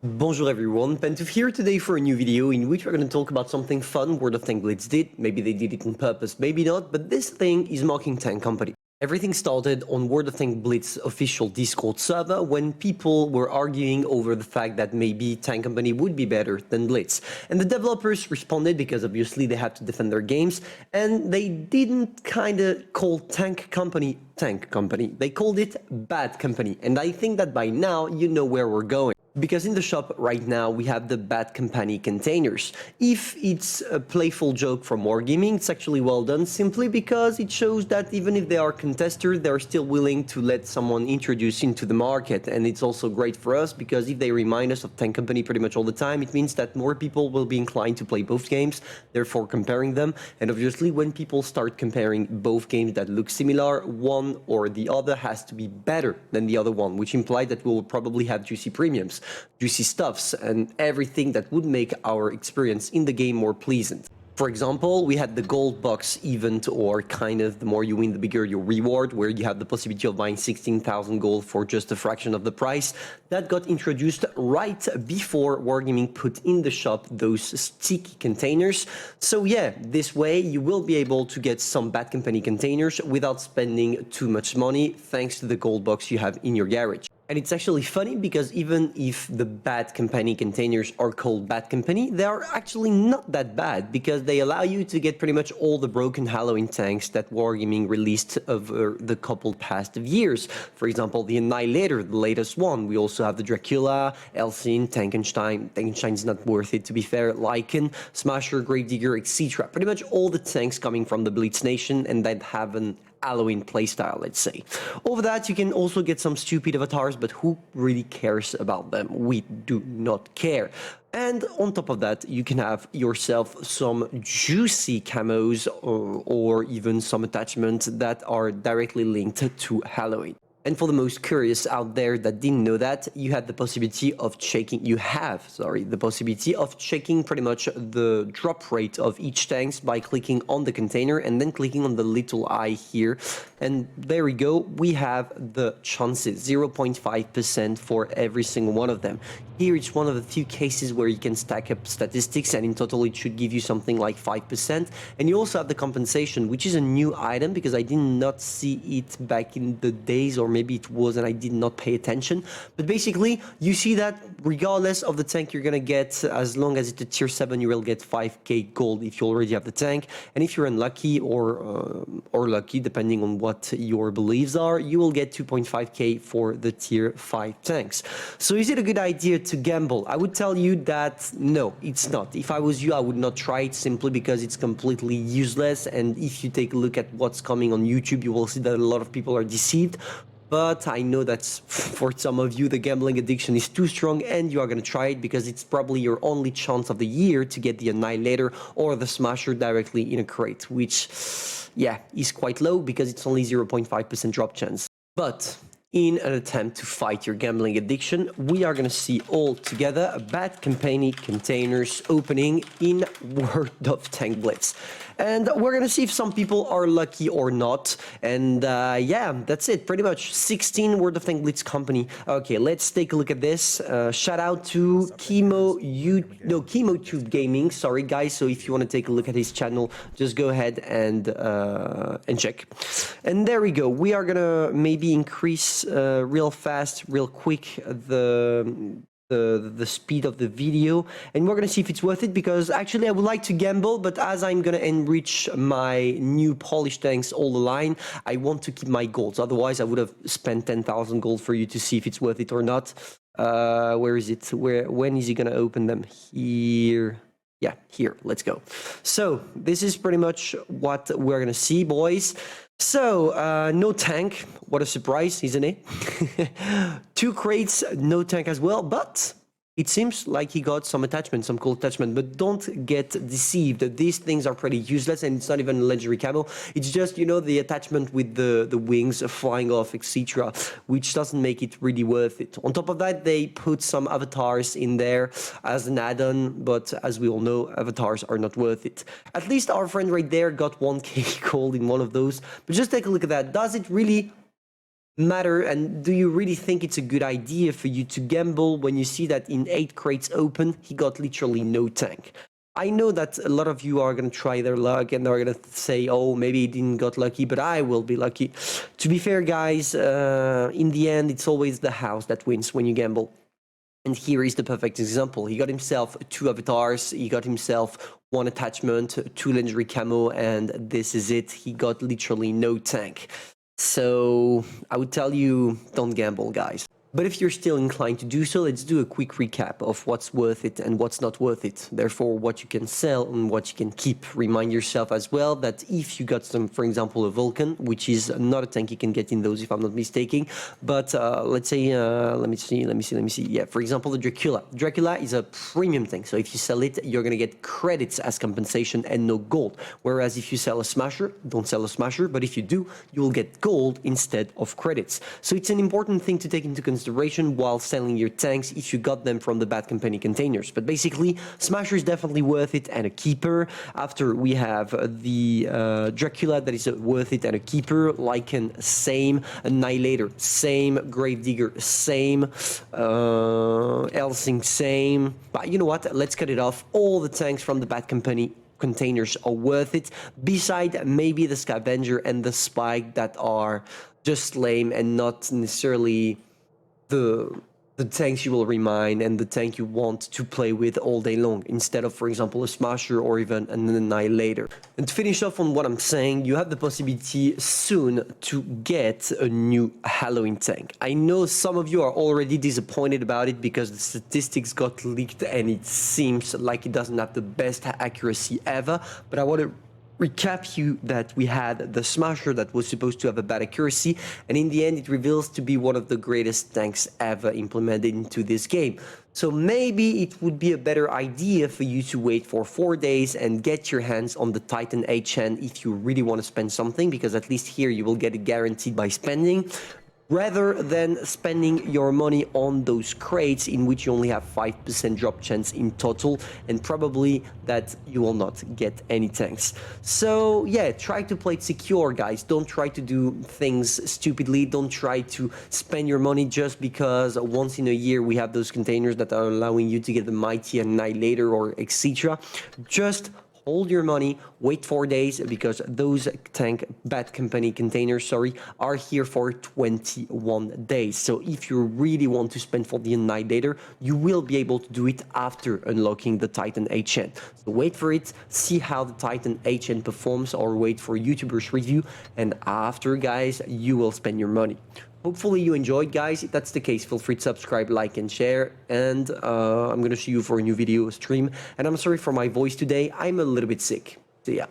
Bonjour everyone, Pantoufleee here today for a new video in which we're going to talk about something fun World of Tanks Blitz did. Maybe they did it on purpose, maybe not, but this thing is mocking Tank Company. Everything started on World of Tanks Blitz official Discord server when people were arguing over the fact that maybe Tank Company would be better than Blitz. And the developers responded because obviously they had to defend their games, and they didn't kind of call Tank Company Tank Company. They called it Bad Company. And I think that by now you know where we're going. Because in the shop right now we have the Bad Company containers. If it's a playful joke from Wargaming, it's actually well done simply because it shows that even if they are contesters, they're still willing to let someone introduce into the market. And it's also great for us because if they remind us of Tank Company pretty much all the time, it means that more people will be inclined to play both games, therefore comparing them. And obviously when people start comparing both games that look similar, one or the other has to be better than the other one, which implies that we will probably have juicy premiums, juicy stuffs, and everything that would make our experience in the game more pleasant. For example, we had the gold box event, or kind of the more you win, the bigger your reward, where you have the possibility of buying 16,000 gold for just a fraction of the price. That got introduced right before Wargaming put in the shop those sticky containers. So yeah, this way you will be able to get some Bad Company containers without spending too much money, thanks to the gold box you have in your garage. And it's actually funny because even if the Bad Company containers are called Bad Company, they are actually not that bad because they allow you to get pretty much all the broken Halloween tanks that Wargaming released over the couple past of years. For example, the Annihilator, the latest one. We also have the Dracula, Elsin, Tankenstein. Tankenstein is not worth it, to be fair. Lycan, Smasher, Gravedigger, etc. Pretty much all the tanks coming from the Blitz Nation and that have an Halloween playstyle, let's say. Over that, you can also get some stupid avatars, but who really cares about them? We do not care. And on top of that, you can have yourself some juicy camos or even some attachments that are directly linked to Halloween. And for the most curious out there that didn't know that, you have the possibility of checking, the possibility of checking pretty much the drop rate of each tanks by clicking on the container and then clicking on the little eye here. And there we go, we have the chances, 0.5% for every single one of them. Here it's one of the few cases where you can stack up statistics, and in total it should give you something like 5%. And you also have the compensation, which is a new item because I did not see it back in the days, or maybe it was and I did not pay attention. But basically, you see that regardless of the tank you're gonna get, as long as it's a tier 7, you will get 5k gold if you already have the tank. And if you're unlucky or lucky, depending on what your beliefs are, you will get 2.5k for the tier 5 tanks. So is it a good idea to gamble? I would tell you that no, it's not. If I was you, I would not try it simply because it's completely useless. And if you take a look at what's coming on YouTube, you will see that a lot of people are deceived. But I know that for some of you, the gambling addiction is too strong and you are going to try it because it's probably your only chance of the year to get the Annihilator or the Smasher directly in a crate, which, yeah, is quite low because it's only 0.5% drop chance. But in an attempt to fight your gambling addiction, we are going to see all together a Bad Company containers opening in World of Tanks Blitz. And we're going to see if some people are lucky or not. And yeah, that's it. Pretty much 16 World of Tanks Blitz company. Okay, let's take a look at this. Shout out to Chemo Gaming. Sorry, guys. So if you want to take a look at his channel, just go ahead and check. And there we go. We are going to maybe increase real fast, real quick the speed of the video, and we're gonna see if it's worth it, because actually I would like to gamble, but as I'm gonna enrich my new polished tanks all the line, I want to keep my golds. Otherwise I would have spent 10,000 gold for you to see if it's worth it or not. Where is it? When is he gonna open them? Here. Yeah, here, let's go. So this is pretty much what we're gonna see, boys. So, no tank, what a surprise, isn't it? 2 crates, no tank as well, but it seems like he got some attachment, some cool attachment, but don't get deceived. These things are pretty useless, and it's not even a legendary camo. It's just, you know, the attachment with the wings flying off, etc., which doesn't make it really worth it. On top of that, they put some avatars in there as an add-on, but as we all know, avatars are not worth it. At least our friend right there got 1k gold in one of those, but just take a look at that. Does it really matter? And do you really think it's a good idea for you to gamble when you see that in 8 crates open, he got literally no tank? I know that a lot of you are going to try their luck and they're going to say, oh, maybe he didn't got lucky, but I will be lucky. To be fair, guys, in the end, it's always the house that wins when you gamble. And here is the perfect example. He got himself 2 avatars, he got himself 1 attachment, 2 legendary camo, and this is it. He got literally no tank. So I would tell you, don't gamble, guys. But if you're still inclined to do so, let's do a quick recap of what's worth it and what's not worth it. Therefore, what you can sell and what you can keep. Remind yourself as well that if you got some, for example, a Vulcan, which is not a tank you can get in those if I'm not mistaken, but let's say, let me see. Yeah, for example, the Dracula. Dracula is a premium tank, so if you sell it, you're going to get credits as compensation and no gold. Whereas if you sell a Smasher, don't sell a Smasher, but if you do, you'll get gold instead of credits. So it's an important thing to take into consideration while selling your tanks if you got them from the Bad Company containers. But basically, Smasher is definitely worth it and a keeper. After we have the Dracula that is worth it and a keeper, Lycan, same, Annihilator, same, Gravedigger, same, Elsing, same. But you know what? Let's cut it off. All the tanks from the Bad Company containers are worth it, beside maybe the Scavenger and the Spike that are just lame and not necessarily the tanks you will remind and the tank you want to play with all day long, instead of, for example, a Smasher or even an Annihilator. And to finish off on what I'm saying, you have the possibility soon to get a new Halloween tank. I know some of you are already disappointed about it because the statistics got leaked and it seems like it doesn't have the best accuracy ever, but I want to recap you that we had the Smasher that was supposed to have a bad accuracy, and in the end it reveals to be one of the greatest tanks ever implemented into this game. So maybe it would be a better idea for you to wait for 4 days and get your hands on the Titan HN if you really want to spend something, because at least here you will get it guaranteed by spending, rather than spending your money on those crates in which you only have 5% drop chance in total, and probably that you will not get any tanks. So yeah, try to play it secure, guys. Don't try to do things stupidly. Don't try to spend your money just because once in a year we have those containers that are allowing you to get the Mighty Annihilator or etc. Just hold your money, wait 4 days, because those Bad Company containers, are here for 21 days. So if you really want to spend for the Annihilator, you will be able to do it after unlocking the Titan HN. So wait for it, see how the Titan HN performs, or wait for YouTuber's review, and after, guys, you will spend your money. Hopefully you enjoyed, guys. If that's the case, feel free to subscribe, like, and share. And I'm going to see you for a new video stream. And I'm sorry for my voice today. I'm a little bit sick. So yeah.